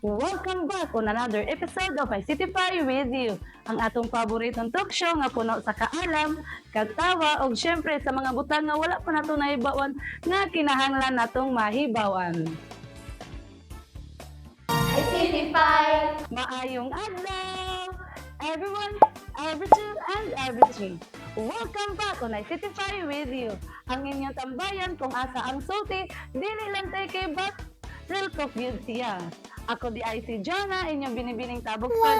Welcome back on another episode of ICTify with you. Ang atong paboritong talk show nga puno sa kaalam, kagtawa, o syempre sa mga butang nga wala pa nato nahibawan nga kinahanglan natong mahibawan. ICTify! Maayong adlaw! Everyone, everything, and everything. Welcome back on ICTify with you. Ang inyong tambayan kung asa ang sulti, dili lang tayo kay Bas, real confused siya. Ako di IC Jonah, inyong binibining tabok sa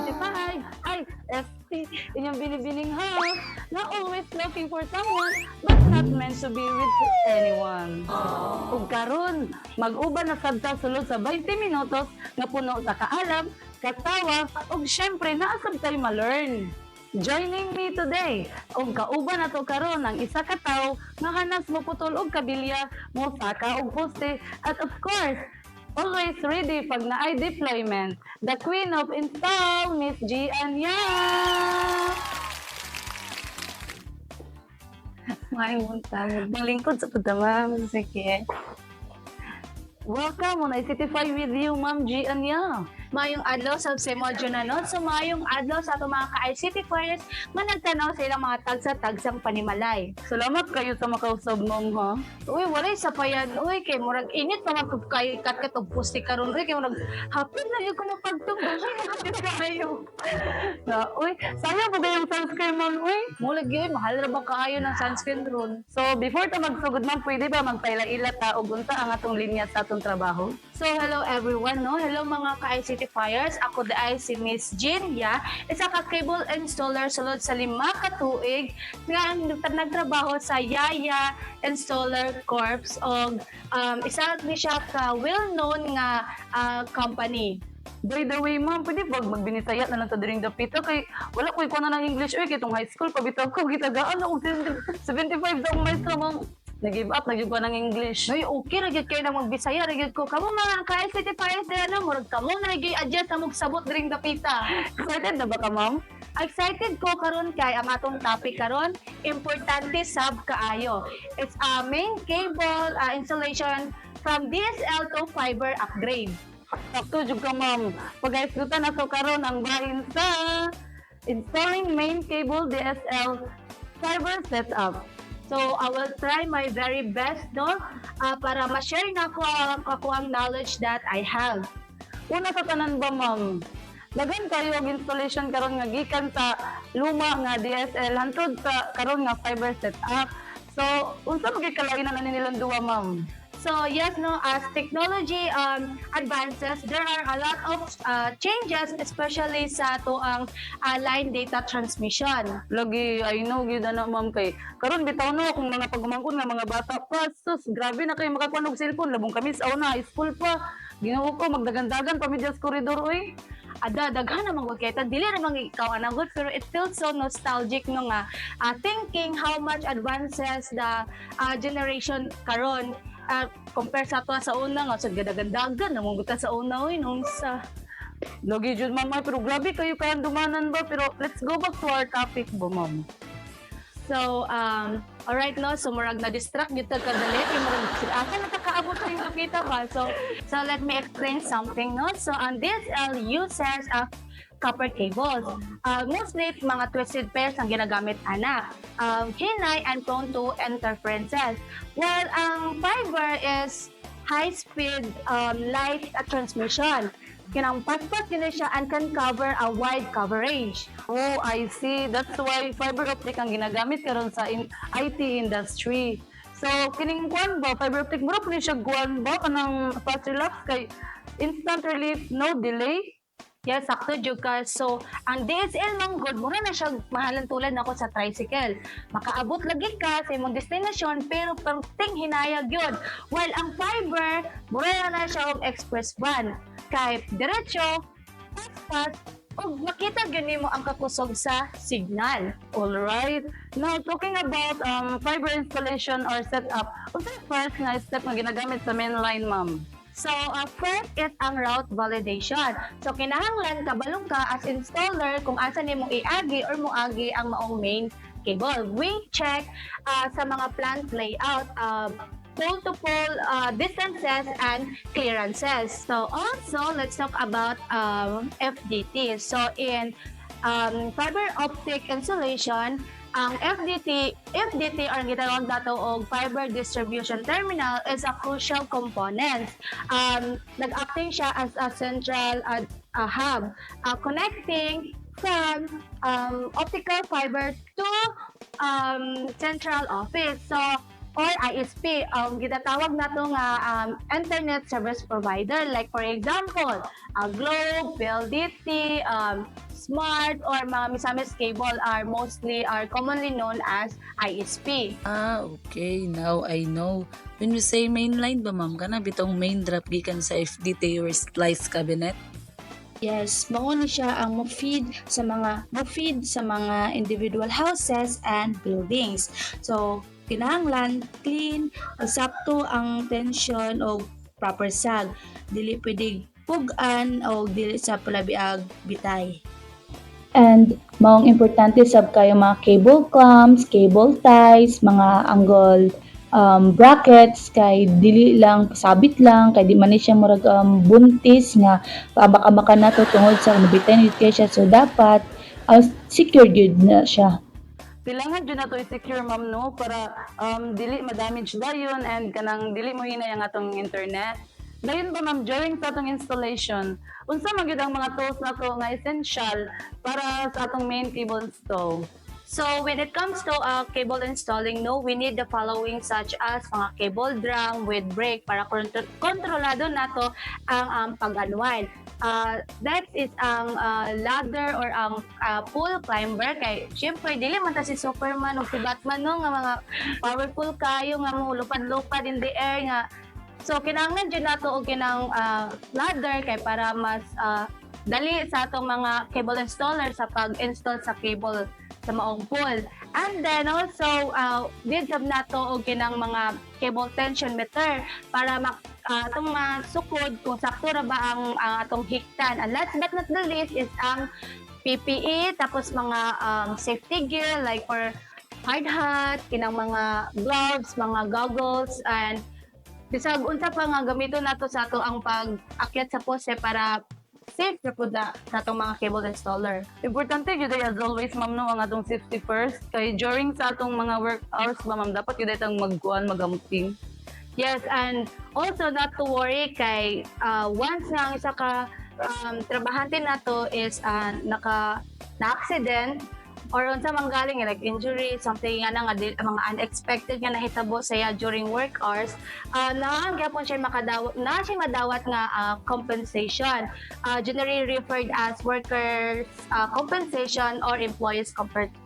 2025. Ay, ST, inyong binibining host na always looking for someone but not meant to be with anyone. Ug karon, mag-uban na sabta sulod sa 20 minutos nga puno sa kaalam, katawa, ug syempre naasab tayo ma-learn. Joining me today, kung kauban na to karon ang isa ka tawo nga hanas mo putol og kabilya, mo saka og poste, at of course, always ready pag naay deployment, the queen of install, Miss G. Anya! Mayroon tayo. Malingkod sa punta, ma'am. Sige. Welcome on ICTify with you, Ma'am G. Anya. Mayong adlaw sa Semodyo na nun. So mayong adlaw sa itong mga ka-ICTifyers managtanaw sa ilang mga tagsa-tagsang panimalay. Salamat kayo sa makausab mong, ha? Uy, walay sa payan. Uy, kay murag init pa kay kat og pusti karon ri kay murag hapon na yung kuno pagtungtong. Hapon kayo. Uy, sayang po ba yung sunscreen, ma'am? Uy, Mulag yun, mahal ra ba kaayo ng sunscreen ron? so before ta magsugod, ma'am, pwede ba magpaila-ila ta og unsa ang atong linya sa atong trabaho? So hello everyone, no? Hello mga ka-ICTifyers. Ako ay si Miss Jinya, isa ka cable installer sulod sa 5 ka tuig nga nagtrabaho sa Yaya Installer Corps og isa ni siya ka well-known nga company. By the way, ma'am, pwede ba magbinisaya na lang ta during the pito? Kay wala ko ikuha na ng English. Uy, kitong high school, pabitaw ko, gitagaan ako 75 daw maestro, ma'am. Nag-give up, nag-give ko ng English. Ay, okay, nagyod kayo na magbisaya, nagyod ko. Kamo mga ka-ICTifyers na murag kamo na nag-adjust na magsabot during the pita. Excited na ba ka, ma'am? Excited ko karon kay ang atong topic karon, importante sab kaayo. It's a main cable installation from DSL to fiber upgrade. Sakto jud ka, ma'am. Pag-aisgutan na to karon ang bahin sa installing main cable DSL fiber setup. So, I will try my very best, no? Para ma-share na ko ang knowledge that I have. Una sa tanan ba, ma'am? Dagan kayo og installation karon nga gikan sa luma nga DSL hantod sa karon nga fiber setup. So, unsa magikalain na nilang duwa, ma'am? So, yes, no, as technology advances, there are a lot of changes, especially sa to ang line data transmission. Lagi, I know, gid na, ma'am, kay karon bitaw no kung mga pagumangkon nga mga bata pa, sus, grabe na kayo makakuha og cellphone, labong kami sa una, school pa. Ginoo ko magdagan-dagan pa medyas koridor, oy. Daghan na magkita dili ra mang ikaw anagot, pero it feels so nostalgic no nga thinking how much advances the generation karon compare sa ato sa una nga sa gadagandagan namong guta sa una oy nung sa Lagi jud, ma'am, ay, pero grabe kayo kaya dumanan ba, pero let's go back to our topic ba, ma'am. So, alright, no? So, murag na-distract dito kadali. Murag, asa na kakaabot na yung nakita ba? So, let me explain something, no? So, on DSL uses copper cables. Mostly, mga twisted pairs ang ginagamit, anak. Hinay and prone to interferences. While ang fiber is high-speed light transmission. Kinang paspas din siya and can cover a wide coverage. Oh, I see. That's why fiber optic ang ginagamit karon sa IT industry. So, kining kuan ba, fiber optic, mura po siya kuan ba, kanang fast relapse kay instant relief, no delay? Yes, sakto jud ka. So, ang DSL mang good, mura na siya mahalan tulad nako sa tricycle. Makaabot lagi ka sa imong destinasyon pero perting hinayag yun. While ang fiber, mura na siya og express van. Kahit diretso, pas-pas, o makita gyud mo ang kakusog sa signal. Alright. Now, talking about fiber installation or setup, unsa yung first nga step nga ginagamit sa main line, ma'am? So, first is ang route validation. So, kinahanglan kabalong ka as installer kung asa nimo iagi or moagi ang maong main cable. We check sa mga plant layout pole-to-pole distances and clearances. So also, let's talk about FDT. So in fiber optic insulation, ang FDT or gitawag nato og fiber distribution terminal is a crucial component. Nag-acting siya as a central hub, connecting from optical fiber to central office. So, or ISP, ginatawag nato nga internet service provider. Like for example, Globe, PLDT, Smart, or mga misamis cable are commonly known as ISP. Okay. Now I know. When you say mainline ba, ma'am, kana bitong main drop gikan sa FDT or splice cabinet? Yes, mao ni siya ang mo-feed sa mga individual houses and buildings. So, kinahanglan clean, sakto ang tension o proper sag. Dili pwedeng pugan o dili sa palabiag bitay. And maong importante sab kayo mga cable clamps, cable ties, mga angle brackets kay dili lang sabit lang kay di man ni siya murag buntis nga paabak-abakan nato tungod sa nabitay ni kay siya, so dapat secured yun na siya. Kailangan dyan na to i-secure, ma'am, no? Para dili ma-damage dayon and kanang dili mo hinay ang atong internet. Dayon ba, ma'am, during sa atong installation, unsa man gyud ang mga tools na to nga essential para sa atong main cable install? So when it comes to cable installing, no, we need the following such as mga cable drum with brake para kontrolado nato ang pag-unwind. That is ang ladder or ang pool climber kay syempre dili man ta si Superman o si Batman no nga mga powerful kayo nga mo lupad-lupad in the air nga. So kinahanglan jud nato og kinang ladder kay para mas dali sa atong mga cable installer sa pag-install sa cable sa maong pool. And then also, did sab nato og kinang mga cable tension meter para atong masukod kung sakto ra ba ang atong hiktan. And last but not the least is ang PPE, tapos mga safety gear like for hard hat, kinang mga gloves, mga goggles, and bisag unsa pa nga gamiton nato sa ato ang pag-akyat sa pose para safe ra pud sa atong mga cable installer. Importante gyud as always, ma'am, no, ang atong safety first. Kay during sa atong mga work hours ba, ma'am, dapat gyud itang magamping. Yes, and also not to worry kay once nga ang isa ka trabahante nato is na-accident or unsa man galing like injury, something nga na nga mga unexpected nga nahitabo saya during work hours, gyapon siya madawat nga compensation, generally referred as workers compensation or employees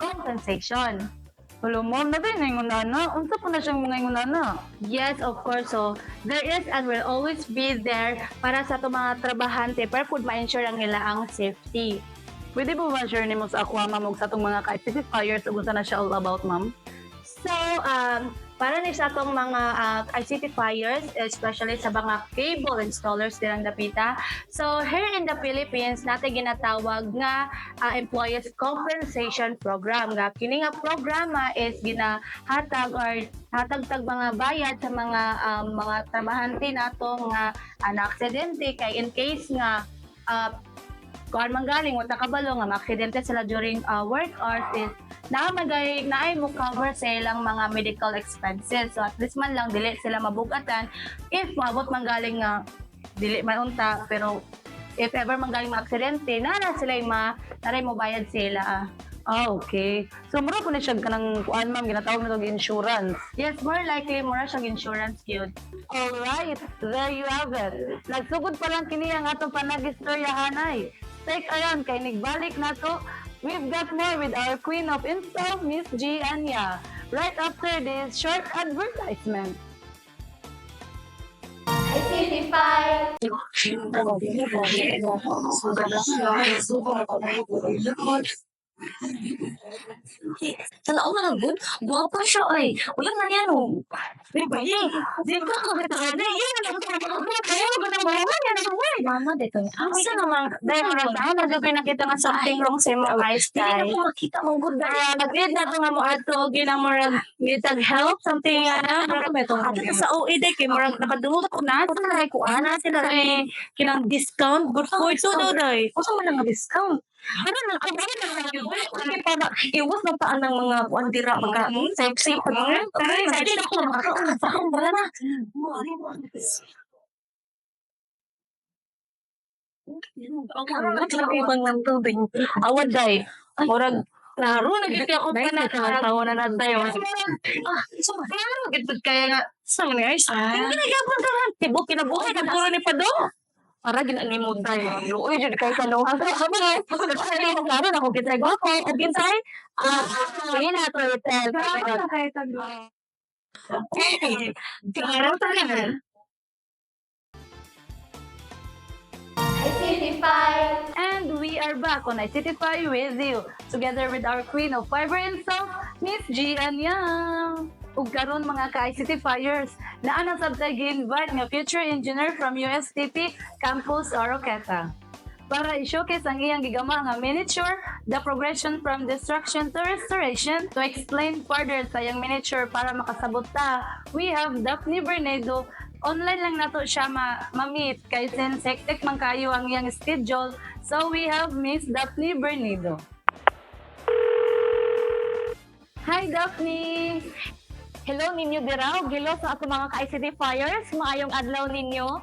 compensation. Hello, ma'am, na din ingunana. Unsa po na siyang mga ingunana? Yes, of course. So, there is and will always be there para sa itong mga trabahante para po ma-ensure ang ilang safety. Pwede po ba share nimo sa ako, ma'am, ug sa atong mga ICTifiers ug unsa na siya all about, ma'am? So, para ni sa itong mga ICTifiers, especially sa mga cable installers nilang dapita. So, here in the Philippines, natin ginatawag nga Employees Compensation Program. Kini nga programa is ginahatag or hatag-tag mga bayad sa mga trabahante nato nga na-aksidente kay in case nga kuan manggaling wata kabalo nga maaksidente sila during work hours is naay mo cover sa ilang mga medical expenses. So at least man lang dili sila mabugatan if maabot manggaling nga dili maunta, pero if ever manggaling maaksidente nara sila naray mo bayad sila. Okay. So mura po na siya kanang kuan, ma'am, ginatawag na tong insurance. Yes, more likely mura siyang insurance yun. Alright, there you have it. Nagsugod pa lang kini ang atong panag-istoryahanay. Take ayan kay nigbalik na to. We've got more with our queen of install, Miss G. Anya. Right after this short advertisement. ICTify. Tanaw na lang good. Guwapa siya ay. Wala na yan oh. Di ba yun? Di ba kagatahan na yan? Kaya ba na mama yan? Mama, dito. Asa naman? Dahil maragdahan, nagagay nakita nga something wrong sa mga eyes. Hindi na ko makita mong good. Nag-read na ito nga mo ato. Ginang marag gitag help. Something nga. Ato sa OED kay marag nakadungog ko na. Ito na ko ana sila eh. Kinang discount. Good for ito daw daw. Kusa man ang discount. Ano na, ang gano'n na lang yun. Kasi para iwas na taan ng mga kuandira, mga sexy, mga hindi na ako makakaon. Parang wala na. Ang ibang ng tubig. Awad day. Murag, klaro, nagigit ako pa na tawa na na tayo. Klaro, gitod kaya nga. Sa mga guys, hindi nagapon ka lang. Tibok, kinabuhay, nagpuro ni Pado. Para ginanimod tayo. Uy, dyan kayo kanuhan. Klaro, na kung kitay ko. O kitay, hindi na ito itel. Klaro talaga. And we are back on ICTify with you, together with our queen of fiber and sound, Miss G. Anyang. Ug karon mga ka-ICTifiers, naa na sabtay gi-invite nga future engineer from USTP Campus Oroqueta para i-showcase ang iyang gigama nga miniature, the progression from destruction to restoration. To explain further sa iyang miniature para makasabot ta, we have Daphne Bernedo. Online lang nato siya ma-meet kay since hectic man kayo ang iyang schedule. So we have Miss Daphne Bernedo. Hi Daphne! Hello ninyo diraw, hello sa ato mga ka-ICTifiers, maayong adlaw ninyo.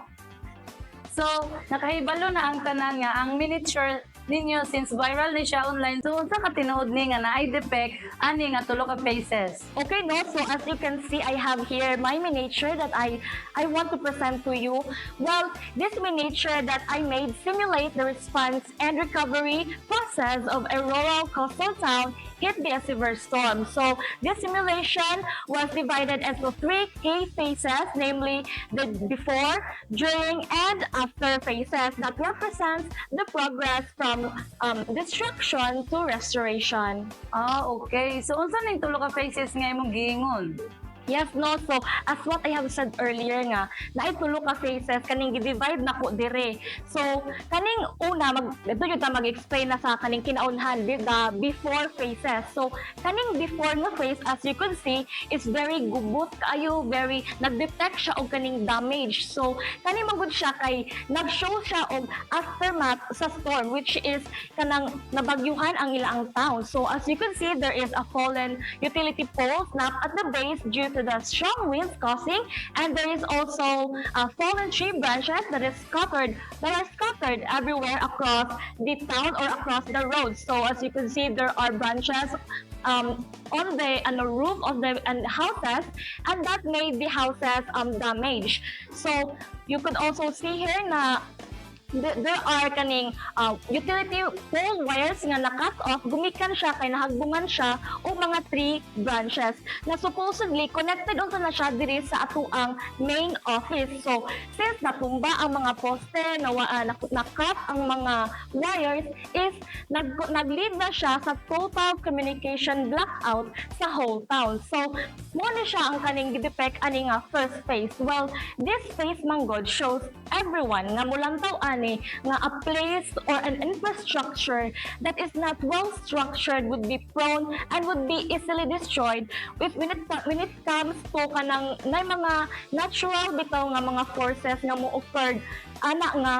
So, nakahibalo na ang tanan nga ang miniature ninyo since viral ni siya online. So, unsa ka tinuod ni nga na depict ani nga tulo ka faces? Okay, no? So as you can see, I have here my miniature that I want to present to you. Well, this miniature that I made simulate the response and recovery process of a rural coastal town hit by a severe storm. So this simulation was divided into 3 key phases, namely the before, during, and after phases that represents the progress from destruction to restoration. Ah, okay. So, unsa ning tulo ka faces nga imong giingon? Yes, no. So, as what I have said earlier nga, na tulo ka phases, kaning gi-divide na po dire. So, kaning una, ito yung mag-explain na sa kaning kinaunhan, the before phases. So, kaning before nga phase, as you can see, is very gubot kayo, very, nag-detect siya og kaning damage. So, kaning magud siya kay, nag-show siya og aftermath sa storm, which is kanang nabagyuhan ang ilang town. So, as you can see, there is a fallen utility pole snap at the base due to the strong winds causing, and there is also fallen tree branches that are scattered everywhere across the town or across the road. So as you can see, there are branches on the roof of the houses, and that made the houses damaged. So you could also see here na there are kaning utility pole wires nga na-cut off, gumikan siya kay nahagbungan siya o mga tree branches na supposedly connected also na siya diri sa atuang main office. So since natumba ang mga poste, na-cut ang mga wires, is nag-lead na siya sa total communication blackout sa whole town. So mo na siya ang kaning gidepect ani nga first phase. Well, this phase manggod shows everyone nga mulantaw nga a place or an infrastructure that is not well structured would be prone and would be easily destroyed when it comes to kanang mga natural bitaw nga mga forces nga mo occurred ana nga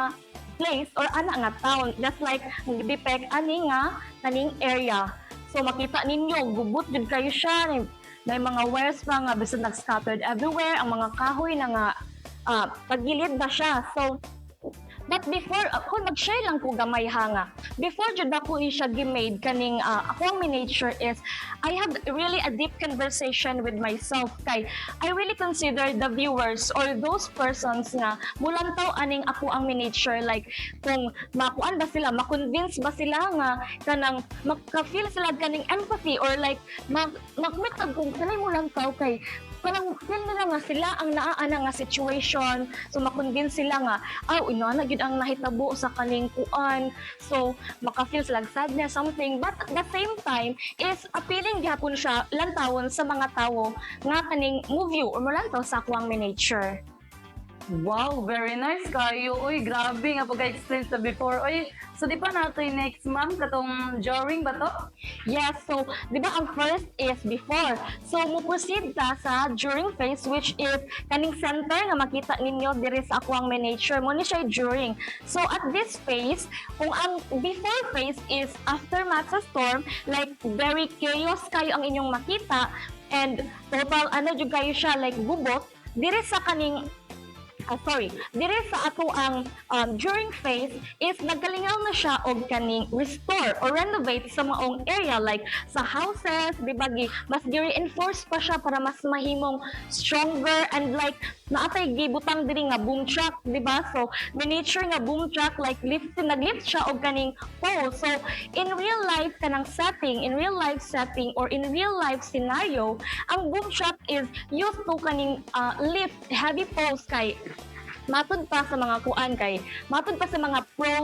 place or ana nga town, just like depict ani nga kaning area. So makita ninyo gubot jud kayo siya, may mga wires pa nga bisan nag-scattered everywhere, ang mga kahoy na nga pagilid ba siya. So but before, ako mag-share lang ko gamay hanga. Before jud ako siya gi-made kaning akong miniature is I have really a deep conversation with myself kay I really consider the viewers or those persons nga mulantaw aning ako ang miniature, like kung makuan ba sila, ma-convince ba sila nga kanang maka-feel sila kaning empathy or like makmitag kung kanay mulantaw kay parang feel nila nga sila ang naaana nga situation. So makonvince sila nga, na gyud ang nahitabo sa kaning kuan. So maka-feel sila sadness something, but at the same time is appealing gyapon siya lantawon sa mga tawo nga kaning movie or malantaw sa akuang miniature. Wow, very nice kayo. Uy, grabe nga pagka-explain sa before. Uy, so di pa nato yung next ma'am katong drawing ba to? Yes, so di ba ang first is before. So mo proceed ta sa during phase, which is kaning center nga makita ninyo diri sa akuang miniature mo ni siya during. So at this phase, kung ang before phase is aftermath sa storm, like very chaos kayo ang inyong makita and total jud kayo siya like gubot diri sa kaning dire sa ato ang during phase is nagkalingaw na siya og kaning restore or renovate sa maong area like sa houses, di ba mas gi-reinforce pa siya para mas mahimong stronger and like naatay gibutang diri nga boom truck, di ba? So miniature nga boom truck like naglift siya og kaning pole. So in real life setting or in real life scenario, ang boom truck is used to kaning lift heavy poles kay matod pa sa mga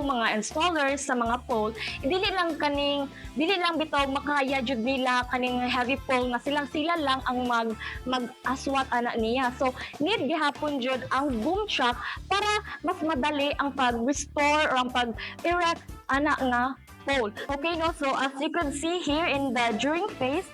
mga installers sa mga pole, dili lang bitaw makaya jud nila kaning heavy pole nga sila lang ang mag-aswat ana niya. So need gihapon jud ang boom truck para mas madali ang pag-restore or ang pag-erect ana nga pole. Okay no, so as you could see here in the during phase,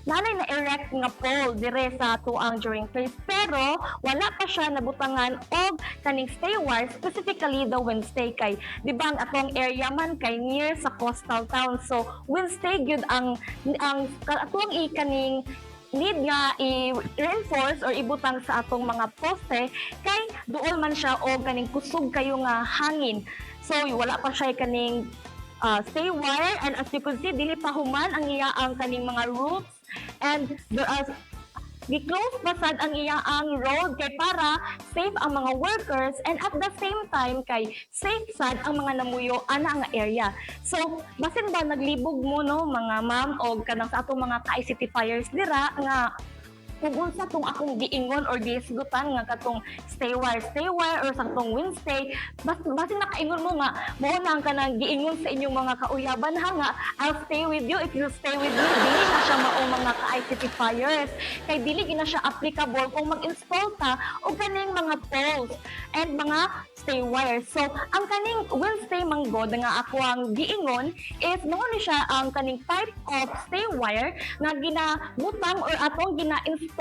nanay na erect nga pole dire sa tuang during phase, pero wala pa siya nabutangan og kaning stay wire, specifically the windstay kay di ba ang atong area man kay near sa coastal town. So windstay gyud ang atong kaning need nga i-reinforce or ibutang sa atong mga poste kay duol man siya og kaning kusog kayo nga hangin. So wala pa siya kaning stay wire, and as you can see dili pa human ang iyaang kaning mga roofs and there are gi-close pa sad ang iyaang road kay para safe ang mga workers and at the same time kay safe sad ang mga namuyo ana nga area. So basin ba naglibog mo no mga ma'am og kanang sa atong mga ka-ICTifiers dira nga kung unsa tong akong giingon or giisgutan nga katong stay wire or sa tong windstay, basin nakaingon mo nga mao na ang kanang giingon sa inyong mga kauyaban ha nga I'll stay with you if you stay with me. Dili na siya mao mga ka-ICTifiers kay dili gina siya applicable kung mag-install ta og kaning mga poles and mga stay wire. So ang kaning windstay manggod nga ako ang giingon is mao ni siya ang kaning type of stay wire nga ginabutang or atong gina-install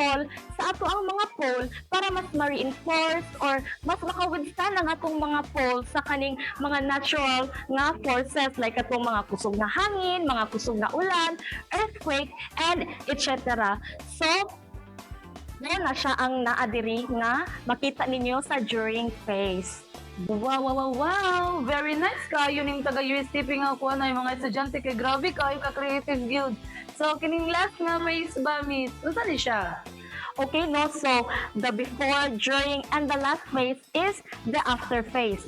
sa ato ang mga pole para mas ma-reinforce or mas maka-withstand ang atong mga pole sa kaning mga natural nga forces like atong mga kusog na hangin, mga kusog na ulan, earthquake, and etc. So, na siya ang naadiri nga makita ninyo sa during phase. Wow! Very nice kayo ning taga-USTP nga kuha na yung mga estudyante kay grabe kayo ka-creative guild. So, kining last nga phase ba, miss? Unsa ni siya? Okay, no? So, the before, during, and the last phase is the after phase.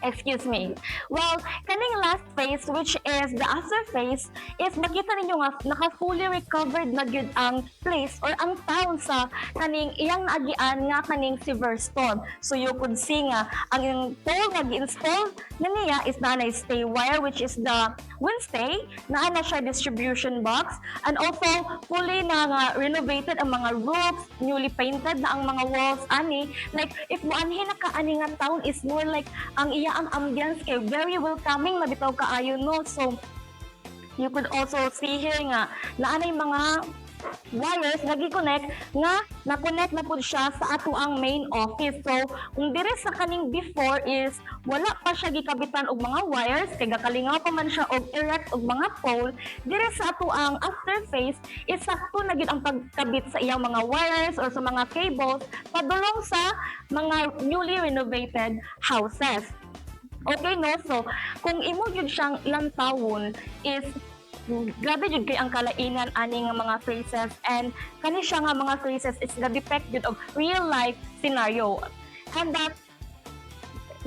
Excuse me. Well, kaning last phase, which is the after phase, is makita ninyo nga naka-fully recovered na gyud ang place or ang town sa kaning iyang naagian nga kaning severe storm. So you could see nga ang pole nga gi-install na niya is nanay stay wire, which is the windstay, naana siya distribution box, and also fully na nga renovated ang mga roofs, newly painted na ang mga walls ani. Like if mo anhin na kaani nga town is more like ang ang ambience kay very welcoming na bitaw kaayo no. So you could also see here nga naanay mga wires nagi-connect nga na-connect na pud siya sa ato ang main office. So kung dire sa kaning before is wala pa siya gikabitan og mga wires kay gakalingaw pa man siya og erect og mga pole, dire sa ato ang after phase is sakto na gyud ang pagkabit sa iyang mga wires or sa mga cables padulong sa mga newly renovated houses. Okay no, so kung imo gyud siyang lantawon is grabe jud kay ang kalainan ani nga mga phrases, and kani siya nga mga phrases is the depict jud of real life scenario, and that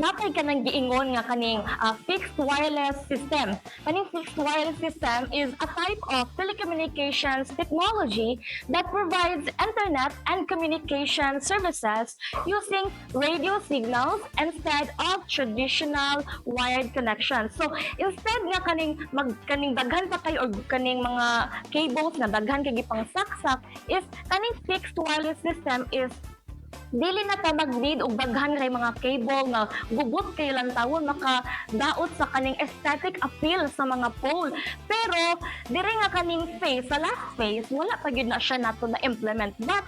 napay ka nang giingon nga kaning fixed wireless system. Kaning fixed wireless system is a type of telecommunications technology that provides internet and communication services using radio signals instead of traditional wired connections. So instead nga kaning daghan pa kay or kaning mga cables na daghan kay gipang saksak, is kaning fixed wireless system is dili na ta mag-need og daghan kay mga cable nga gubot kay lantawon makadaot sa kaning aesthetic appeal sa mga pole. Pero diri nga kaning phase, sa last phase, wala pa gyud na siya nato na implement. But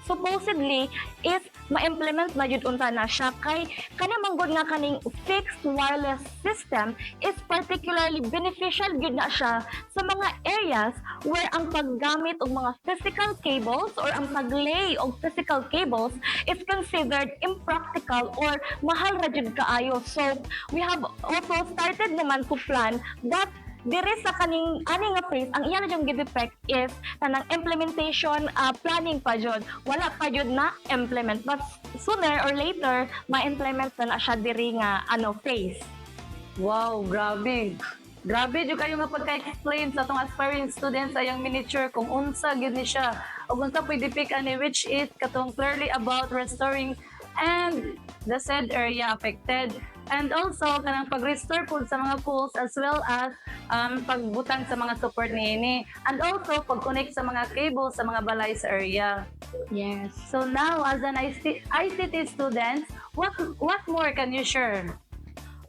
supposedly is ma-implement na yun unta na siya kay kanamanggod nga kaning fixed wireless system is particularly beneficial yun na siya sa mga areas where ang paggamit og mga physical cables or ang paglay og physical cables is considered impractical or mahal ra jud kaayo. So we have also started naman to plan, but dire sa kaning ani nga phrase ang iya na yung gidepect is kanang implementation planning pa jud, wala pa jud na implement, but sooner or later ma-implement na siya diri nga phase. Wow, grabe. Grabe jud kayo nga pagka-explain sa atong aspiring students sa iyang miniature kung unsa gyud ni siya ug unsa pwede depict ani, which is katong clearly about restoring and the said area affected, and also kanang pag-restore po sa mga poles as well as pagbutang sa mga support niini, and also pag-connect sa mga cables sa mga balay sa area. Yes. So now, as an ICT student, what more can you share?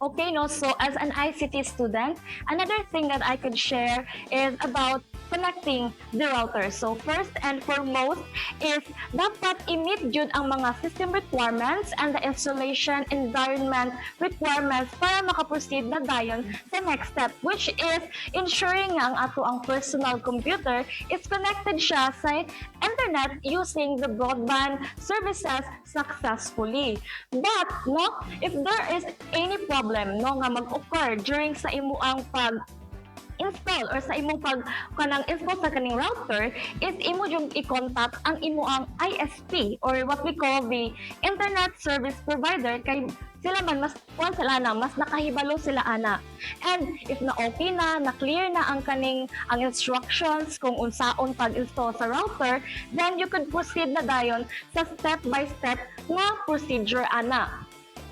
Okay, no, so as an ICT student, another thing that I could share is about connecting the router. So first and foremost is dapat i-meet jud ang mga system requirements and the installation environment requirements para makaproceed na dayon sa next step, which is ensuring ang ato ang personal computer is connected siya sa internet using the broadband services successfully. But no, if there is any problem no nga mag-occur during sa imuang install or sa imong kanang install sa kaning router, is imo yung i-contact ang imuang ISP or what we call the internet service provider kay sila man mas sila na mas nakahibalo sila ana. And if na okay na clear na ang instructions kung unsaon pag-install sa router, then you could proceed na dayon sa step by step nga procedure ana.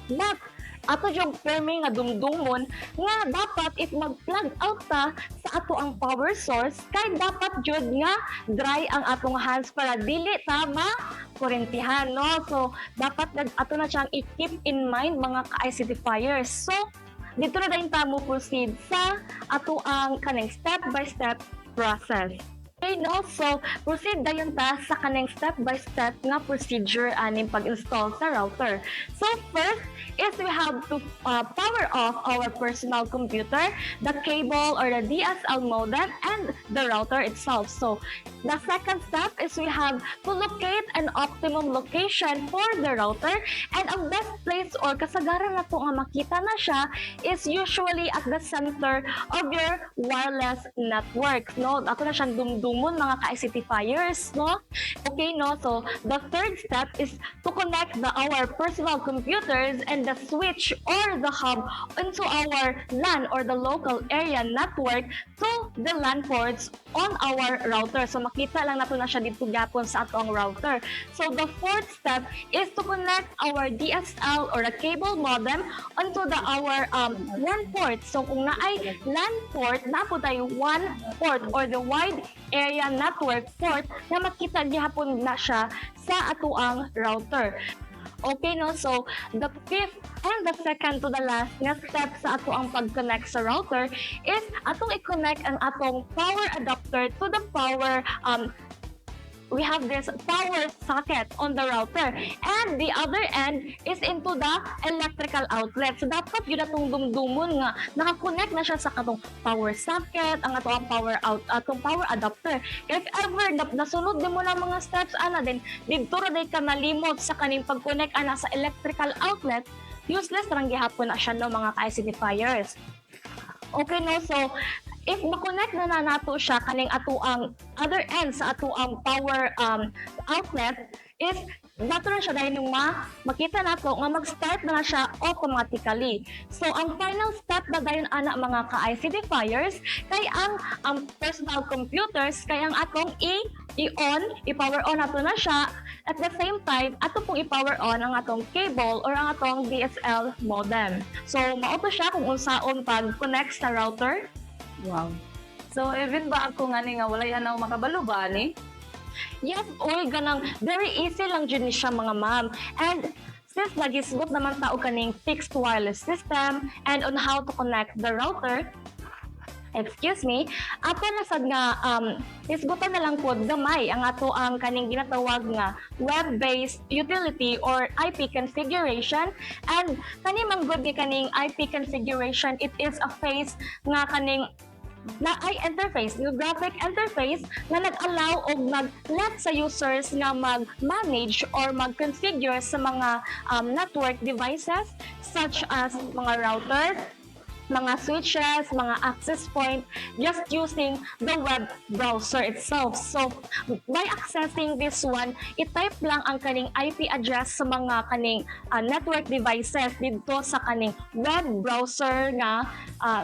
But ato yung firming nga dumdumon nga dapat if mag-plug out ta sa ato ang power source, kay dapat jud nga dry ang atong hands para dili ta makurentihan, no? So dapat ato na siyang i-keep in mind mga ka-ICTifiers. So dito na dayon ta mo proceed sa ato ang kaning step by step process. Okay, no? So, proceed dayon ta sa kanang step-by-step nga procedure aning pag-install sa router. So, first is we have to power off our personal computer, the cable or the DSL modem, and the router itself. So, the second step is we have to locate an optimum location for the router, and ang best place or kasagaran na to nga makita na siya is usually at the center of your wireless network, no? Ako na siyang dumdumon mga ka-ICTifiers, no? Okay, no? So, the third step is to connect our personal computers and the switch or the hub into our LAN or the local area network to the LAN ports on our router. So, makita lang nato na siya dito gapon sa atong router. So, the fourth step is to connect our DSL or a cable modem onto our LAN port. So, kung naay LAN port, napo tayo one port or the wide area network port na makita gihapon na siya sa atoang router. Okay, no? So, the fifth and the second to the last nga step sa ato ang pag-connect sa router is atong i-connect ang atong power adapter to the power we have this power socket on the router, and the other end is into the electrical outlet. So dapat yun atong dumdumon nga nakakonect na siya sa katong power socket, ang atong atong power adapter. If ever nasunod din mo na mga steps ana, then dito ra day ka nalimot sa kaning pag-connect ana sa electrical outlet, useless rang gihapon na siya no mga ka-ICTifiers. Okay, no? So, if makonect na nato siya kaning ato ang other end sa ato ang power outlet, is dato na siya dahil yung makita nato nga mag-start na siya automatically. So ang final step na dayon ana mga ka-ICTifiers kay ang personal computers kay ang atong i-on, i-power on nato na siya at the same time ato pong i-power on ang atong cable or ang atong DSL modem. So mao to siya kung unsaon pag-connect sa router. Wow. So even ba ako nga ni nga wala yan ako makabalo ba ani? Yes, oy ganang very easy lang jud ni siya mga ma'am. And since nagisgot naman tao kaning fixed wireless system and on how to connect the router, excuse me, ato na sad nga isgutan na lang pod gamay ang ato ang kaning ginatawag nga web-based utility or IP configuration. And kani manggod ni kaning IP configuration, it is a phase nga kaning na ay interface, yung graphic interface na nag-allow o nag-let sa users nga mag-manage or mag-configure sa mga network devices such as mga routers, mga switches, mga access point, just using the web browser itself. So, by accessing this one, i-type lang ang kaning IP address sa mga kaning network devices dito sa kaning web browser nga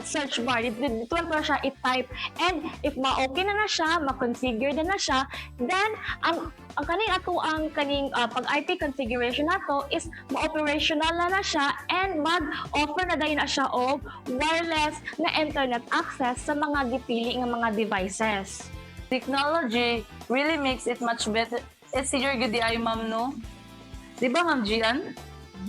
search bar. Dito lang siya i-type. And if ma-okay na siya, ma-configure na siya, then ang kaning ato ang kaning pag-IP configuration nato is ma-operational na siya and mag-offer na dayon na siya og wireless na internet access sa mga gipili nga mga devices. Technology really makes it much better. Easier gud di ay ma'am no? Di ba ma'am Gian?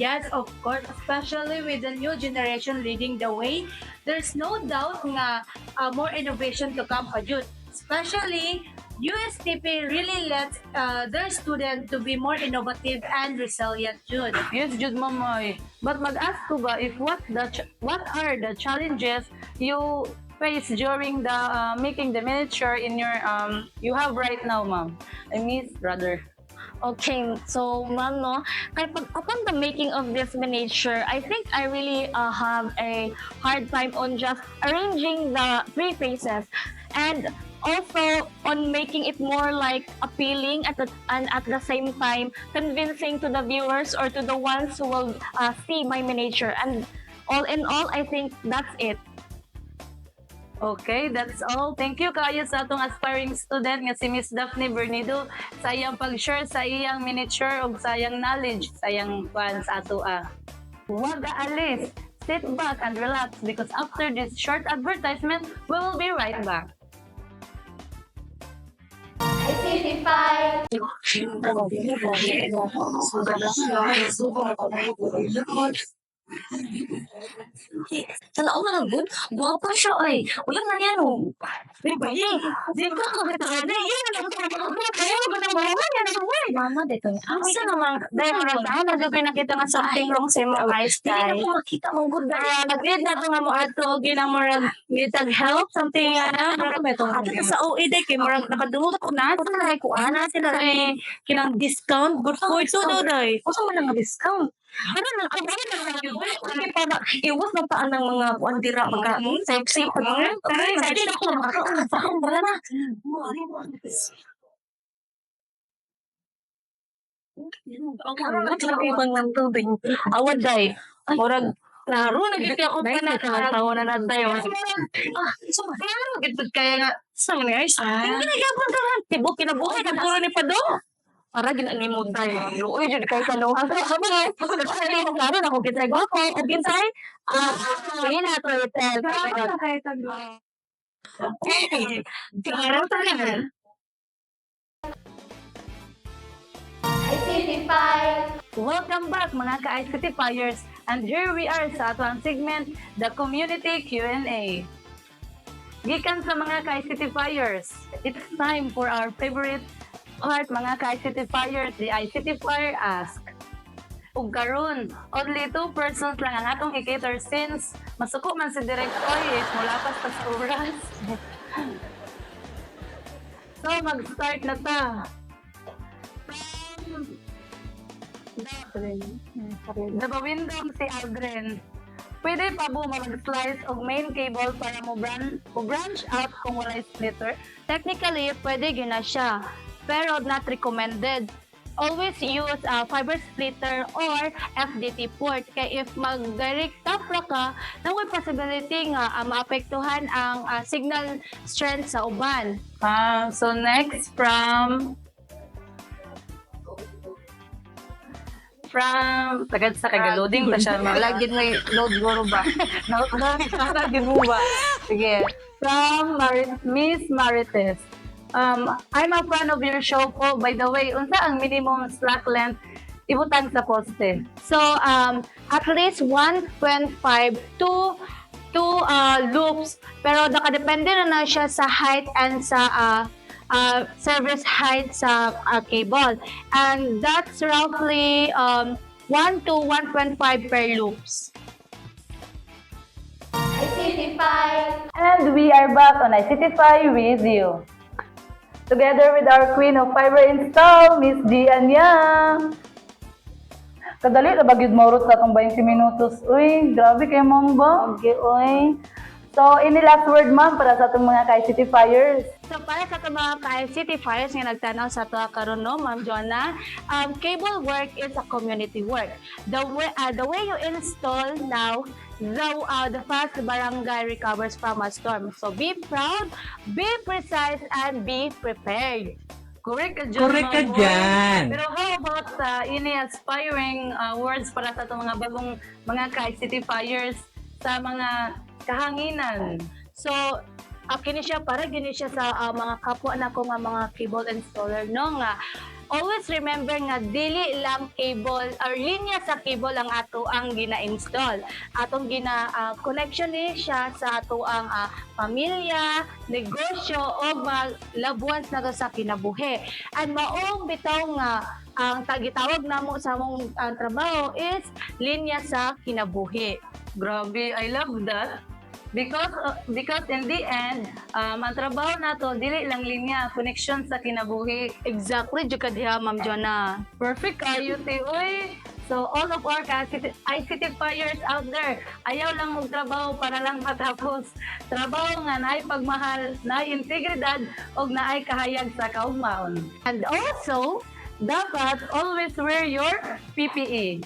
Yes, of course, especially with the new generation leading the way, there's no doubt nga more innovation to come pa jud. Especially, USTP really lets their students to be more innovative and resilient jud. Yes, Jud Mamoy. But mag-ask ko ba if what are the challenges you face during the making the miniature in your you have right now, ma'am? I miss brother. Okay, so ma'am, no, kaya upon the making of this miniature, I think I really have a hard time on just arranging the three faces and also on making it more like appealing and at the same time convincing to the viewers or to the ones who will see my miniature. And all in all, I think that's it. Okay, that's all. Thank you kayo sa atong aspiring student nga si Miss Daphne Bernido sa iyang pag-share sa iyang miniature ug sa iyang knowledge sa iyang fans ato Huwag aalis. Sit back and relax because after this short advertisement, we will be right back. ICTify. Tanaw na lang, good. Buha pa siya, ay. Wala na yan, oh. Di ba, eh? Di ba, kakita na, yan. Kaya mo na mga yan, ay. Mama, dito. Asa naman, dahil marasaan, nagagawin nakita nga something wrong sa mga eyes, guys. Hindi na po makita mong good. Nag-read na ito nga mo ato, ginamurag, gitag help, something, Ate sa OED, kay murag, nakadungot ko na, ito na, kuana sila, kinang discount, good for ito, doday. Kusa man ang discount? Ano na, ang ano na lang yun? Kasi para iwas na taan ng mga kuandira, mga sexy, mga hindi na ako makakakasakang, wala na. Ang ibang ng tubig. Awad day. Murag, klaro, nagkiti ako pa na tawa na natin. Klaro, gitod kaya nga, sa mga guys, hindi nagabang ka lang. Tibok, kinabuhay, nagpuro ni Pado. Para ginanimod tayo. Uy, dyan kayo kanuhan. Klaro, na kung kitay ko, o kitay, hindi na ito itel. Klaro talaga. ICTify. Welcome back mga ka-ICTifiers, and here we are sa atong segment, the Community Q&A. Gikan sa mga ka-ICTifiers, it's time for our favorite part mga ka-ICTifiers, the ICTifier Ask. Ug karon, only 2 persons lang ang atong i-cater since masuko man si Direct Oyes mula pa sa oras. So mag-start na ta. Nabawindong si Aldrin. Pwede pa po mag-slice og main cable para mo branch out kung wala splitter? Technically, pwede yun na siya. Pero not recommended. always use fiber splitter or FDT port. Kaya if mag-direct tapra ka, na may possibility nga maapektuhan ang signal strength sa uban. So next tagad sa loading pa siya. Lagi may load guro ba? Lagin mo ba? Sige. From Miss Marites. I'm a fan of your show po. By the way, unsa ang minimum slack length ibutang sa poste? So, at least 1.5 to loops. Pero nakadepende na siya sa height and sa service height sa cable. And that's roughly 1 to 1.5 per loops. ICTify. And we are back on ICTify with you. Together with our queen of fiber install, Miss Gianya. Kadali na bagyod maurot sa itong 20 minutos. Uy, grabe kayo ma'am ba? Okay, uy. So, any last word ma'am para sa itong mga ka-ICTifiers? So para sa itong mga ka-ICTifiers nga nagtanaw sa ito karon no, Ma'am Jonah, cable work is a community work. The way you install now, the fast barangay recovers from a storm. So be proud, be precise, and be prepared. Correct ka dyan. Correct ka ma'am, boy. dyan. Pero how about any aspiring words para sa itong mga bagong mga ka-ICTifiers sa mga kahanginan? So, kini siya para gini siya sa mga kapwa nako nga mga cable installer no nga always remember nga dili lang cable or linya sa cable ang ato ang gina-install. Atong connection ni siya sa ato ang pamilya, negosyo o loved ones nato sa kinabuhi. And maong bitaw nga ang gitawag namo sa among trabaho is linya sa kinabuhi. Grabe, I love that. Because in the end, ang trabaho nato dili lang linya, connection sa kinabuhi. Exactly, jud ka diha, Ma'am Jonah. Perfect kayo, te. Uy! So, all of our ICTifiers out there, ayaw lang magtrabaho para lang matapos. Trabaho nga naay pagmahal, naay integridad, o naay kahayag sa kaugmaon. And also, Dapat always wear your PPE.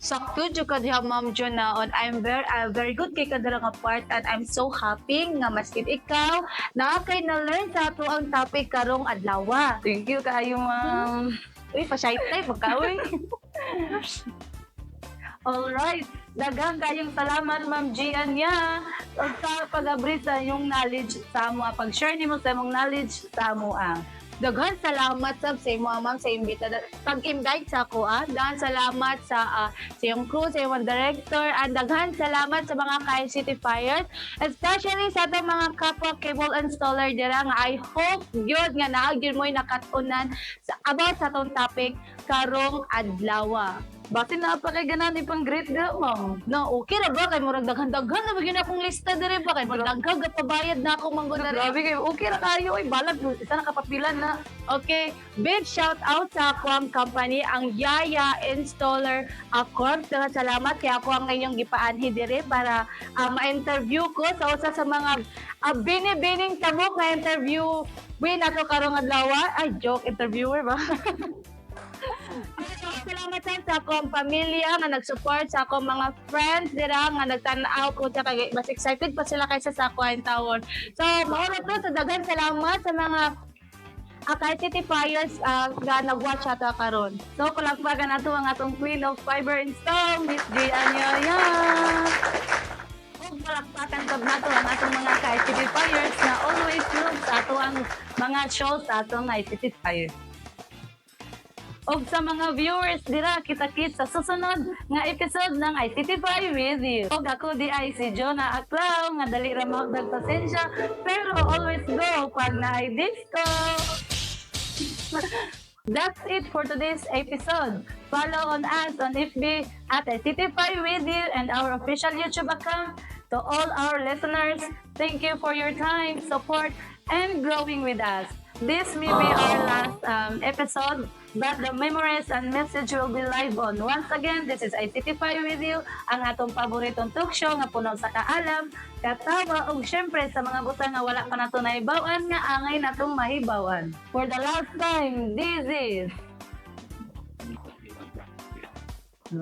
sakto jud ka diha, Ma'am Jonah, and I'm very good kay kadara nga part, and I'm so happy nga maskit ikaw na kay na-learn sa ato ang topic karong adlaw. Thank you kayo, ma'am. Uy, pa-shy type pagka-uy. Alright, daghang kayong salamat, Ma'am Gianya, sa pag-abri sa iyong knowledge sa amo, pag-share nimo sa imong knowledge sa amo. Daghan salamat sa imo, ma'am, sa imbita pag-invite sa ako. Daghan salamat sa iyong crew, sa iyong director, and daghan salamat sa mga ka-ICTifiers, especially sa atong mga kapwa cable installer dira nga I hope gyud nga naagyon mo nakatunan about sa atong topic karong adlaw. Bakit napakay ganan ipang great ga, ma'am? No, okay ra ba kay murag daghan-daghan na bigyan akong lista diri ba kay daghan gapabayad na akong manggo diri. Grabe kayo, okay ra kayo, ay balag, isa na kapapilan na. Okay, big shout out sa akong company, ang Yaya Installer Corp. Salamat kay ako ang inyong gipaanhi dire para ma-interview ko sa usa sa mga bini-bining tabok na interview. Win ato karong adlaw. Ay, joke, interviewer ba? Salamat sa akong pamilya nga nag-support, sa akong mga friends dira nga nagtan-aw po sa kay mas excited pa sila kaysa sa ako ang tawon. So, mao na to sa daghan salamat sa mga ICTifiers nga nag-watch ato karon. So, palakpakan nato ang atong Queen of Fiber Install, Miss Gianya. Palakpakan sab nato ang atong mga ka-ICTifiers na always look sa ato ang mga shows sa atong ICTifiers. Og sa mga viewers dira, kita-kit sa susunod nga episode ng ICTify with you. Og ako di ay si Jonah Aklaw, nga dali ra mahagdag pasensya, pero always go pag naay disco. That's it for today's episode. Follow on us on FB at ICTify with you and our official YouTube account. To all our listeners, thank you for your time, support, and growing with us. This may be our last episode, but the memories and message will be live on. Once again, this is ICTify with you, ang atong paboritong talk show nga puno sa kaalam, katawa, ug syempre sa mga butang nga wala pa nato naibawan nga angay natong mahibawan. For the last time, this is Have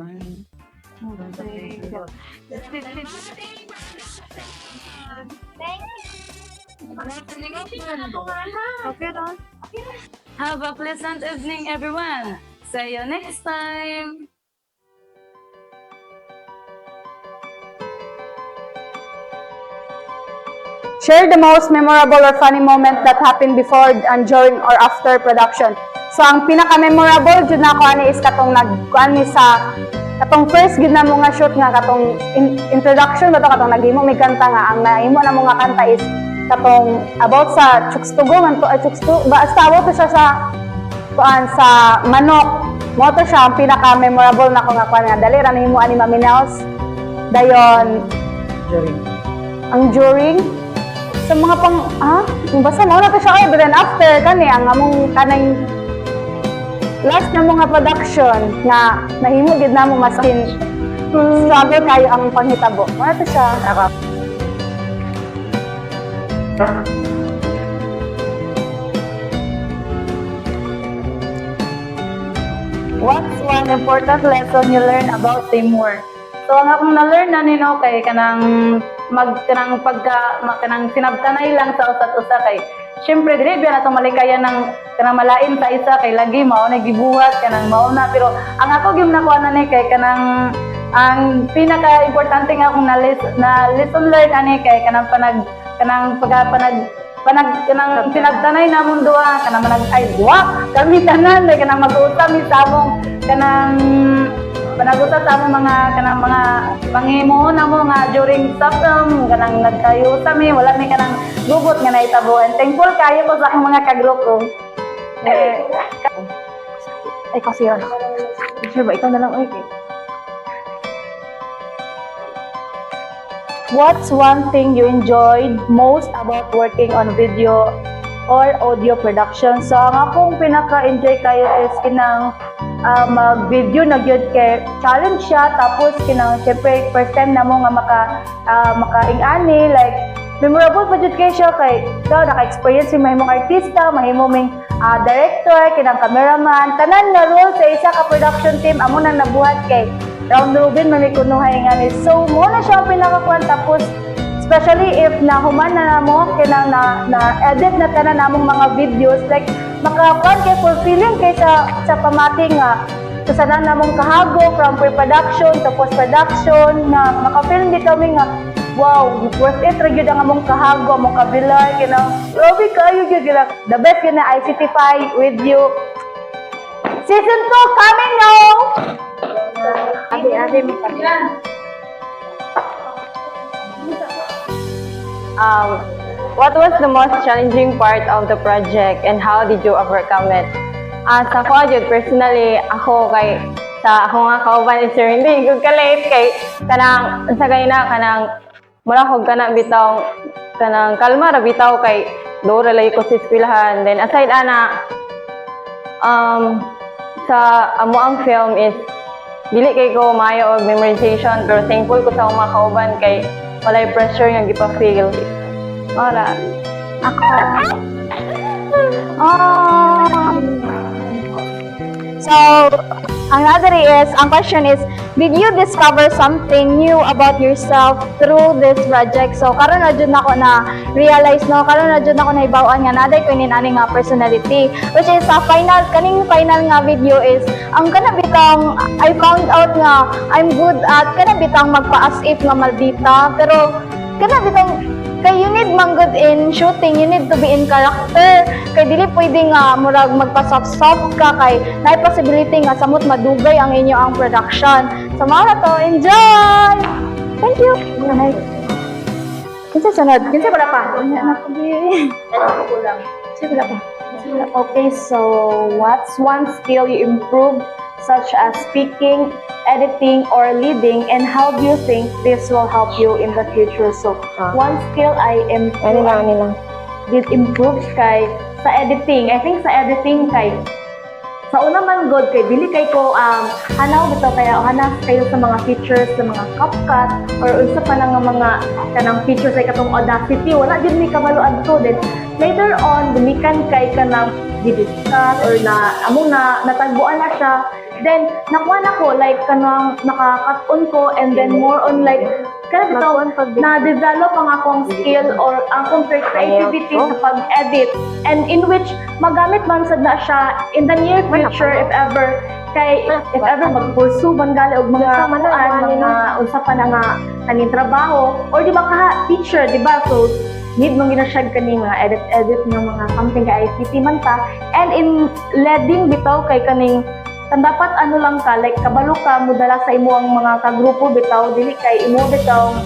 a pleasant evening, everyone. See you next time. Share the most memorable or funny moment that happened before and during or after production. So ang pinaka-memorable jud na ko ani is katong nagkuan ni sa katong first gid na mo nga shoot nga katong introduction ba to katong naghimo mig kanta nga ang nahimo na mo nga kanta is katong about sa chukstugo man to chukstugo basta about to siya sa kuan sa manok. Mo to siya ang pinaka-memorable na ko nga kuan nga dali ra nahimo ani Maminaos. Dayon ang during sa mga pang basta mo na to siya but then after kani ang among kanang last na mga production nga nahimo gid namo maskin struggle kayo ang panghitabo mo na to siya. What's one important lesson you learn about teamwork? So ang akong na-learn na nino kay kanang kanang sinabtanay lang sa usa kay syempre dili biya nato malikayan ng kanang malain sa isa kay lagi mao na gibuhat kanang mao na pero ang ako gyud nakuha na ni kay kanang ang pinaka importante nga akong na lesson learned ani kay kanang kanang sinabtanay namon duha kanang ay duha kami tanan kanang mag-usap mi sa among kanang panagutat sa among mga kanang mga panghimo namo nga during stop kanang nagkayo sa mi wala mi kanang gugot nga naitabo and thankful kayo ko sa akong mga kagrupo. Ay kasi yun. Sure ba ikaw na lang okay. What's one thing you enjoyed most about working on video or audio production? So ang akong pinaka-enjoy kayo is kinang mag-video na gyud kay challenge siya tapos kinang syempre first time namo nga maka-ingani like memorable pa jud kay siya kay daw naka-experience yung mahimong artista, mahimong director, kinang cameraman, tanan na role sa isa ka production team amo nang nabuhat kay round robin mamikunuhay ingani. So mo na siya pinakakuan tapos especially if nahuman na namo kinang na edit na tanan namong mga videos like makakuan kay fulfilling kay sa pamati nga kasanan namong kahago from pre-production to post-production na maka-film di kami nga wow worth it ra gyud ang among kahago among kabilay kinang grabe kayo gyud the best yun na ICTify with you season 2 coming now. Ate mi pa. What was the most challenging part of the project and how did you overcome it? Sa ko jud personally ako kay sa ako nga kauban is hindi ko ka-late kay kanang sa na kanang mura ko kana bitaw kanang kalma ra bitaw kay dora lay ko sa eskwelahan then aside ana sa amo ang film is dili kay ko maayo og memorization pero thankful ko sa mga kauban kay walay pressure nga gipa-feel. Ora. Ako. So, another ang question is, did you discover something new about yourself through this project? So, karon na jud nako na realize no, karon na jud nako na ibaw-an nga naday ko ani nga personality, which is sa kaning final nga video is ang kana bitang I found out nga I'm good at kana bitang magpa-as if nga maldita, pero kana bitang kay you need man good in shooting, you need to be in character. Kay dili pwede nga murag magpa-soft ka kay naay possibility nga samot madugay ang inyo ang production. So mao na to, enjoy. Thank you. Kinsa sunod? Kinsa pala pa? Okay, so what's one skill you improved such as speaking, editing, or leading, and how do you think this will help you in the future? So, one skill I did improve kay sa editing. I think sa editing kay sa una man god kay dili kay ko hanaw bitaw kaya hanaw kayo sa mga features sa mga CapCut or unsa pa nga mga kanang features ay katong Audacity wala jud mi kabalo adto then later on gumikan kay kanang di-discuss or na among natagbuan na siya Then nakuha na ko like kanang naka-cut-on ko and then more on like kana bitaw na-develop ang akong skill or akong creativity sa pag-edit and in which magamit man sad na siya in the near future if ever magpursue man gali og mga mga unsa pa na nga kaning trabaho or di ba ka teacher di ba so need mong ginasyag kani mga edit nga mga something ka ICT man ta and in leading bitaw kay kaning kan dapat ano lang ka like kabalo ka mudala sa imo ang mga kagrupo bitaw dili kay imo bitaw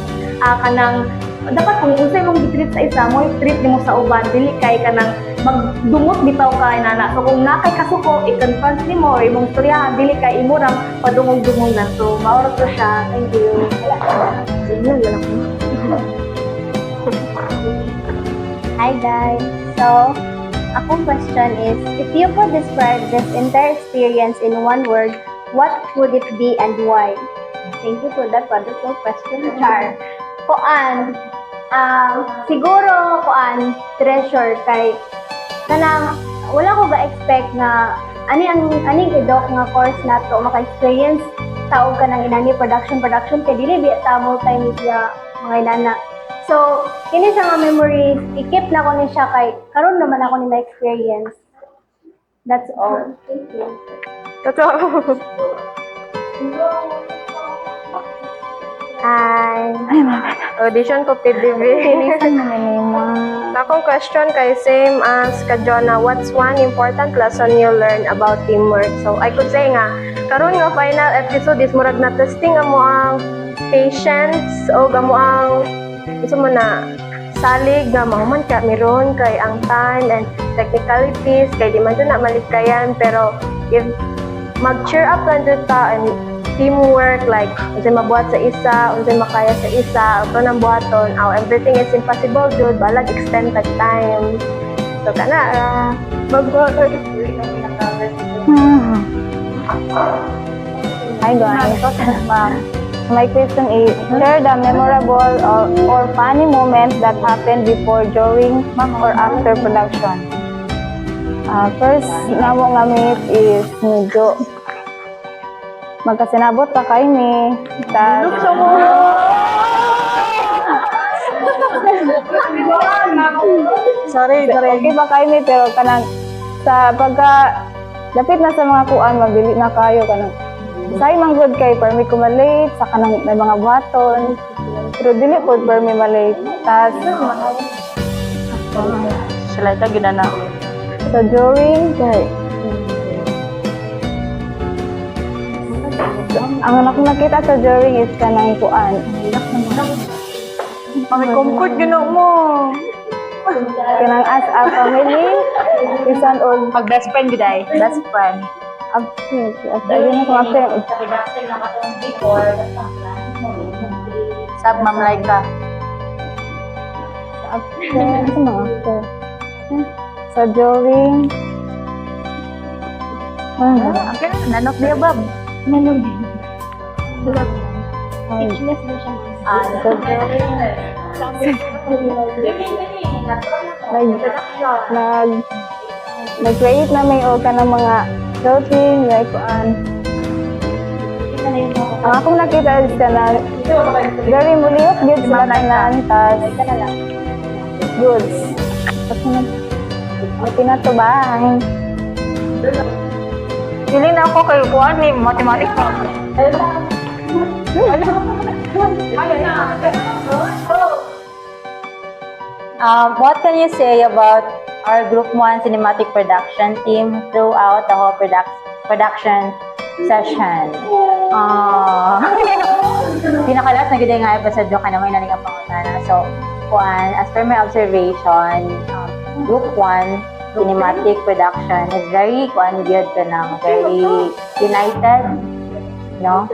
kanang dapat kung unsay mong gitreat sa isa mo i-treat nimo sa uban dili kay kanang magdumot bitaw ka inana so kung nakay kasuko i-confront nimo or imong istoryahan dili kay imo rang padungog-dungogan so maoras ko siya thank you Hi guys. So, akong question is, if you could describe this entire experience in one word, what would it be and why? Thank you for that wonderful question, Char. Kuan, siguro treasure kay kanang wala ko ga-expect na aning idok nga course nato maka-experience taog ka ng inani production kay dili di ta multimedia mga inana. So, kini sa mga memories, i-keep na ko ni siya kay karon naman ako ni na-experience. That's all. Thank you. Hi. Audition ko PDB. Akong question kay same as ka Jonah, what's one important lesson you learn about teamwork? So I could say nga karon nga final episode is murag na testing amo ang patience o gamo ang gusto mo na salig nga mahuman ka meron kay ang time and technicalities kay di man na malikayan pero if mag-cheer up lang dito ta and teamwork like unsay mabuhat sa isa unsay makaya sa isa ito nang buhaton everything is impossible dude balag extend tag time so kana mag-work. Hi guys. My question is, share the memorable or funny moments that happened before, during, or after production. First, namo nga meet is medyo magkasinabot pa kay ni. Sorry. Okay ba kay ni pero kanang sa pagka dapit na sa mga kuan magdili na kayo kanang say man good kay permi ko malate sa kanang may mga buhaton pero dili po permi malate tas Sila ito ginana. so during kay ang akong nakita sa during is kanang kuan May comfort gino mo. kanang as a family isan og Pag best friend giday. Best friend. after ayun ko after Sab Ma'am Laika. after so during Okay, nanok dia bab. nag-create na may o ka ng mga clothing, like ang akong nakita is ka na very muliot good sila tanan, tas goods. Tapos pinatubahan. Feeling na ako kay kuan ni mathematics. What can you say about our Group 1 cinematic production team throughout the whole production session? Pinakalas na gid nga episode do kana may naling ang pangutana. So, as per my observation, Group 1 cinematic production is very good very united, no?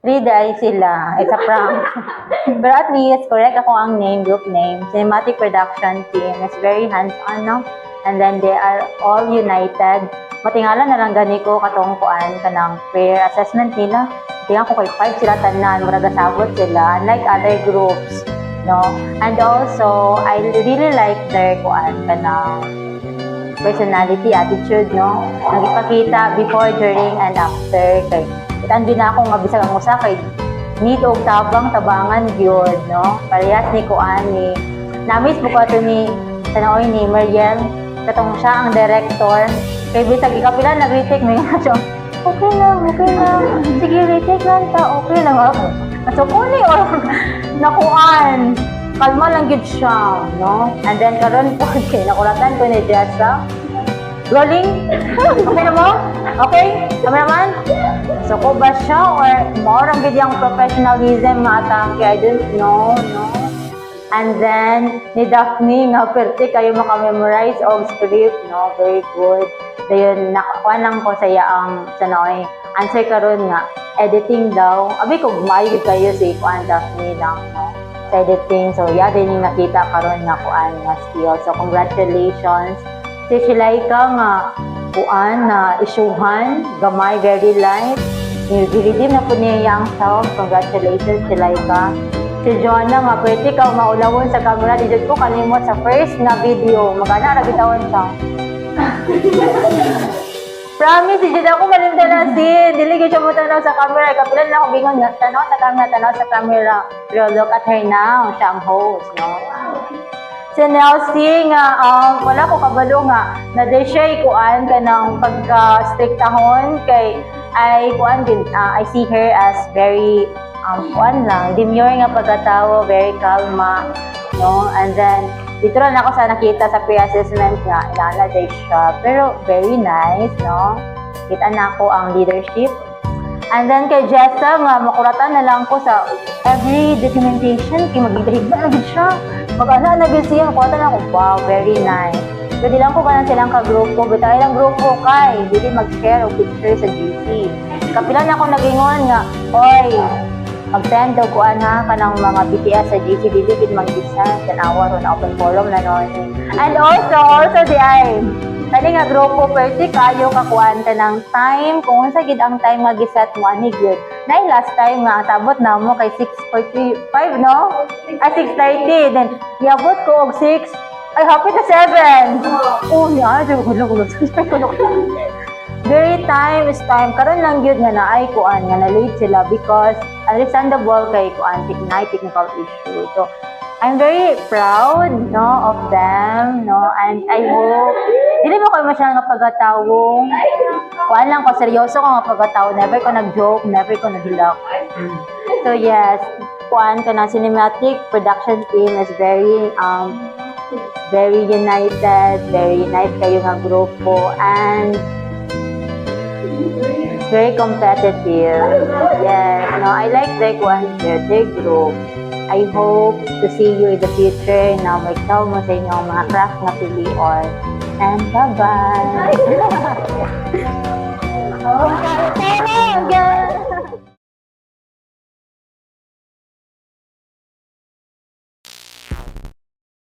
3 days sila. It's a prank. Pero at least, correct ako ang group name. Cinematic production team is very hands-on, no? And then they are all united. Matingala na lang gani ko katong kuan kanang prayer assessment nila. Tingnan ko kay 5 sila tanan, mura gasabot sila. Unlike other groups, no? And also, I really like their kuan kanang personality, attitude, no? Nagipakita before, during, and after. Kay, itan din ako nga bisag ang usa kay need og tabangan gyud, no? Parehas ni kuan ni namis mo ko ato ni tanaoy ni Mariel, katong siya ang director. Kay bisag ikapila nag-retake may siya. Okay lang. Sige, retake lang ta. Okay lang ako. So, kuni or nakuan. Kalma lang gid siya, no? And then karon po kay nakulatan ko ni Jessa. Rolling. Okay na mo? Okay? Kami naman? So, ko ba siya or more ang gid yung professionalism nga atang kay I don't know, no? And then, ni Daphne nga perte kayo makamemorize og script, no? Very good. Dayon, nakakuha lang ko sa ang sanoy. Answer karon nga, editing daw. Abi ko, maayo kayo si Kuan Daphne lang, no? Sa editing. So, din yung nakita karon nga Kuan nga skill. So, congratulations. Si Shilaika nga Kuan na isyuhan, gamay, very light. Nilidim na po niya yung self. Congratulations, Shilaika. Si Joanna nga, pwede ka maulawon sa camera. Dito ko kalimot sa first na video. Magana na bitawan siya. Promise, dito ako malimta na dili ko siya mo tanaw sa camera. Kapilan na ako bingon nga, tanaw sa camera. Pero look at her now. Siya ang host, no? Si Nelsie nga, wala ko kabalo nga, na-deshay kuan ka ng pagka-striktahon kay I see her as very kuan lang, demure nga pagkatawo, very kalma, no? And then, dito rin ako sa nakita sa pre-assessment nga, ilala day siya. Pero, very nice, no? Kita na ako ang leadership. And then, kay Jessa nga, makuratan na lang ko sa every documentation, kay magigahigba na gid siya. Mag-ana na gid siya, makuratan ako, wow, very nice. Pwede lang ko kanan silang ka-grupo, bitay lang grupo kay, hindi mag-share o picture sa GC. Kapilan ako nagingon nga, oy, mag-send daw kuan ha kanang mga BTS sa GC dili mag-design tanawa ron open forum na noon. And also di ay kani nga grupo pwede kayo kakuan tanang time kung unsa gid ang time nga giset mo ani gyud. Nay last time nga sabot na mo kay 6:45 no? Ay 6:30 then iabot ko og 6 ay happy na 7. Oh niya gulo. Very time is time. Karon lang yun nga na ay kuan nga na-late sila because understandable kay kuan technical issue. So, I'm very proud no of them, no, and I hope dili mo kayo masyadong nga pagkatawo. Kuan lang ko seryoso ko nga pagkatawo, never ko nag-joke, never ko nag-hilak. So yes, kuan ka na cinematic production team is very united, very nice kayo nga grupo and very competitive. Yes, no, I like their group. I hope to see you in the future na may ikaw mo sa inyong mga craft na pilion. And bye-bye!